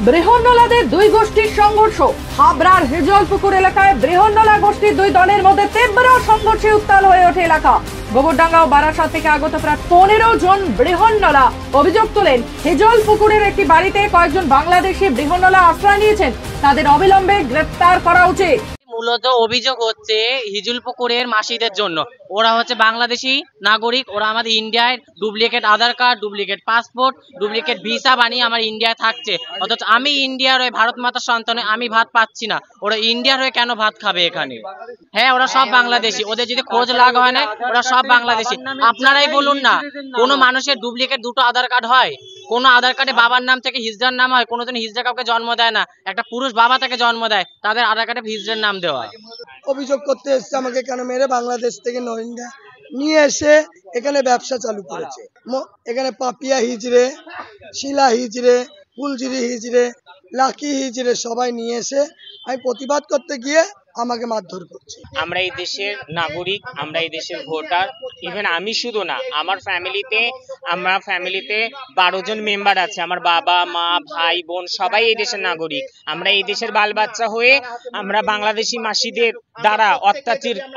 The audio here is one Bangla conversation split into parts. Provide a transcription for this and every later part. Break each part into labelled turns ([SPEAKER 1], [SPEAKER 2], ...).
[SPEAKER 1] বৃহন্নলাদের দুই গোষ্ঠীর সংঘর্ষ। হাবড়ার হেজলপুকুর এলাকায় বৃহন্নলা গোষ্ঠীর দুই দলের মধ্যে তীব্র সংঘর্ষে উত্তাল হয়ে ওঠে এলাকা। গোবরডাঙ্গা ও বারাসাত থেকে আগত প্রায় 15 জন বৃহন্নলা অভিযোগ তোলেন হেজলপুকুরের একটি বাড়িতে কয়েকজন বাংলাদেশি বৃহন্নলা আশ্রয় নিয়েছেন, তাদের অবিলম্বে গ্রেফতার করা উচিত।
[SPEAKER 2] মূলত অভিযোগ হচ্ছে হিজলপুকুরের মাসিদের জন্য। ওরা হচ্ছে বাংলাদেশি নাগরিক, ওরা আমাদের ইন্ডিয়ায় duplicate Aadhaar card, duplicate passport, duplicate visa বানিয়ে আমার ইন্ডিয়ায় থাকছে, অথচ আমি ইন্ডিয়ার হয়ে ভারত মাতার সন্তানে আমি ভাত পাচ্ছি না। ওরা ইন্ডিয়ার হয়ে কেন ভাত খাবে এখানে? হ্যাঁ, ওরা সব বাংলাদেশি, ওদের যদি খোঁজ লাগা হয় না, ওরা সব বাংলাদেশি। আপনারাই বলুন না, কোনো মানুষের ডুপ্লিকেট দুটো আধার কার্ড হয়? কোনো আধার কার্ডে বাবার নাম থেকে হিজড়ার নাম হয়? কোনোদিন হিজড়া কাউকে জন্ম দেয় না, একটা পুরুষ বাবা তাকে জন্ম দেয়, তাদের আধার কার্ডে হিজড়ার নাম দেওয়া।
[SPEAKER 3] অভিযোগ করতে এসছে আমাকে কেন মেরে বাংলাদেশ থেকে রোহিঙ্গা নিয়ে এসে এখানে ব্যবসা চালু করেছে। এখানে পাপিয়া হিজড়ে, শিলা হিজড়ে, ফুলঝুরি হিজড়ে, লাকি হিজড়ে সবাই নিয়ে এসে আমি প্রতিবাদ করতে গিয়ে আমাকে মারধর করছে।
[SPEAKER 4] আমরা এই দেশের নাগরিক, আমরা এই দেশের ভোটার। ইভেন আমি শুধু না, আমার ফ্যামিলিতে 12 জন মেম্বার আছে। আমার বাবা মা ভাই বোন সবাই এই দেশের নাগরিক। আমরা এই দেশের বাল বাচ্চা হয়ে আমরা বাংলাদেশি মাসিদের দ্বারা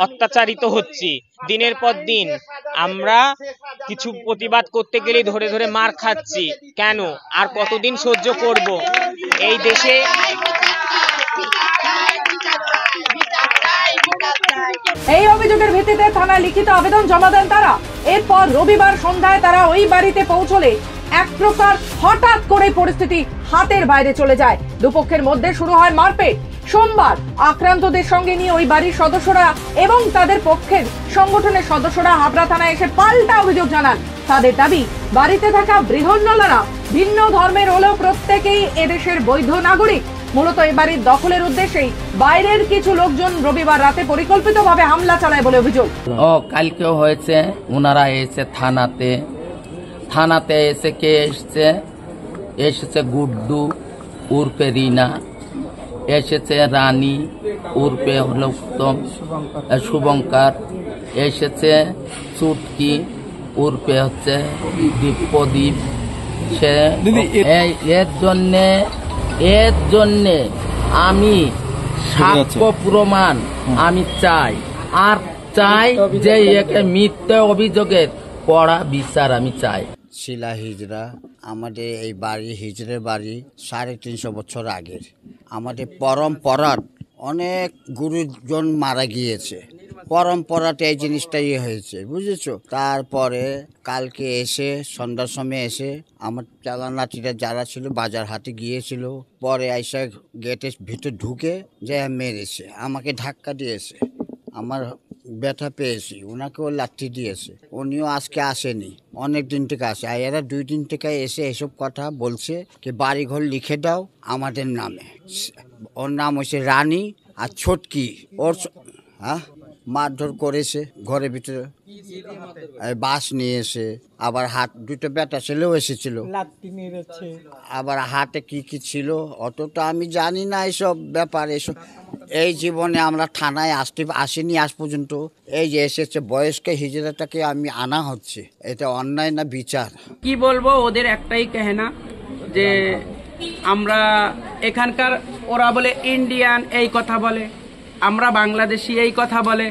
[SPEAKER 4] অত্যাচারিত হচ্ছি দিনের পর দিন। আমরা কিছু প্রতিবাদ করতে গেলে ধরে ধরে মার খাচ্ছি। কেন আর কতদিন সহ্য করব? এই দেশে
[SPEAKER 1] এই অভিযোগের ভিত্তিতে থানায় লিখিত আবেদন জমা দেন তারা। এরপর রবিবার সন্ধ্যায় তারা ওই বাড়িতে পৌঁছলে এক প্রকার হঠাৎ করে পরিস্থিতি হাতের বাইরে চলে যায়। দুপক্ষের মধ্যে শুরু হয় মারপিট। সোমবার আক্রান্তদের সঙ্গে নিয়ে ওই বাড়ির সদস্যরা এবং তাদের পক্ষের সংগঠনের সদস্যরা হাবড়া থানায় এসে পাল্টা অভিযোগ জানান। তাদের দাবি, বাড়িতে থাকা বৃহন্নলারা ভিন্ন ধর্মের হলেও প্রত্যেকেই এদেশের বৈধ নাগরিক। মূলত এই বাড়ির দখলের উদ্দেশ্যেই বাইরের কিছু লোকজন রবিবার রাতে পরিকল্পিতভাবে হামলা চালায় বলে অভিযোগ।
[SPEAKER 5] কালকেও হয়েছে, ওনারা এসে থানাতে এসে কে এসেছে গুড্ডু উর্ফে রিনা, এসেছে রানী উর্ফে হলো উত্তম শুভঙ্কর, এসেছে চুটকি উর্ফে হচ্ছে প্রদীপ। সে এর জন্যে আমি সাক্ষ্য প্রমাণ আমি চাই, আর চাই যে একে মিথ্যা অভিযোগের কড়া বিচার আমি চাই।
[SPEAKER 6] শিলা হিজড়া, আমাদের এই বাড়ি হিজড়ের বাড়ি 350 বছর আগের। আমাদের পরম্পরার অনেক গুরুজন মারা গিয়েছে, পরম্পরাতে এই জিনিসটা হয়েছে, বুঝেছো? তারপরে কালকে এসে সন্ধ্যার সময় এসে আমার চালানাটিরা যারা ছিল বাজার হাটে গিয়েছিল, পরে এসে গেটের ভিতর ঢুকে যে মেরেছে, আমাকে ধাক্কা দিয়েছে, আমার ব্যথা পেয়েছি, ওনাকেও লাঠি দিয়েছে। উনিও আজকে আসেনি, অনেক দিন থেকে আসে। আর এরা 2 দিন থেকে এসে এসব কথা বলছে কি বাড়িঘর লিখে দাও আমাদের নামে। ওর নাম হচ্ছে রানী আর ছোটকি। ওর মারধর করেছে ঘরের ভিতরে, বাস নিয়ে এসে, আবার হাত দুটো বেটা ছেলেও এসেছিল, আবার হাতে কি ছিল অতটা আমি জানি না এইসব ব্যাপার। এসব এই জীবনে আমরা থানায় আসিনি আজ পর্যন্ত। এই যে এসেছে বয়স্ক হিজড়াটাকে আমি আনা হচ্ছে, এটা অন্যায় না বিচার?
[SPEAKER 7] কি বলবো, ওদের একটাই কেহেনা যে আমরা এখানকার, ওরা বলে ইন্ডিয়ান এই কথা বলে, আমরা বাংলাদেশি এই কথা বলে।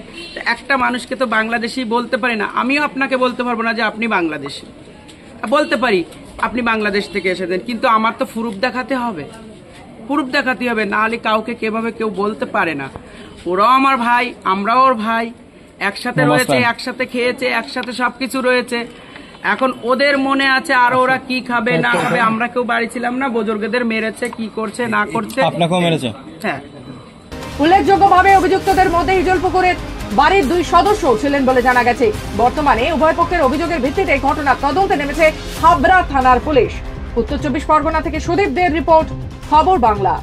[SPEAKER 7] একটা মানুষকে তো বাংলাদেশি বলতে পারি না। আমিও আপনাকে বলতে পারবো না যে আপনি বাংলাদেশি, বলতে পারি আপনি বাংলাদেশ থেকে এসেছেন, কিন্তু আমার তো প্রুফ দেখাতে হবে, না হলে কাউকে কেভাবে কেউ বলতে পারে না। ওরাও আমার ভাই, আমরাও ওর ভাই, একসাথে রয়েছে, একসাথে খেয়েছে, একসাথে সবকিছু রয়েছে। এখন ওদের মনে আছে আর ওরা কি খাবে না খাবে। আমরা কেউ বাড়ি ছিলাম না, বুজুর্গদের মেরেছে, কি করছে না করছে। আপনাকেও মেরেছে? হ্যাঁ।
[SPEAKER 1] উল্লেখযোগ্যভাবে অভিযুক্তদের মধ্যে হিজলপুকুরের বাড়ির 2 সদস্য ছিলেন বলে জানা গেছে। বর্তমানে উভয় পক্ষের অভিযোগের ভিত্তিতে ঘটনার তদন্তে নেমেছে হাবড়া থানার পুলিশ। উত্তর 24 পরগনা থেকে সুদীপ দের রিপোর্ট, খবর বাংলা।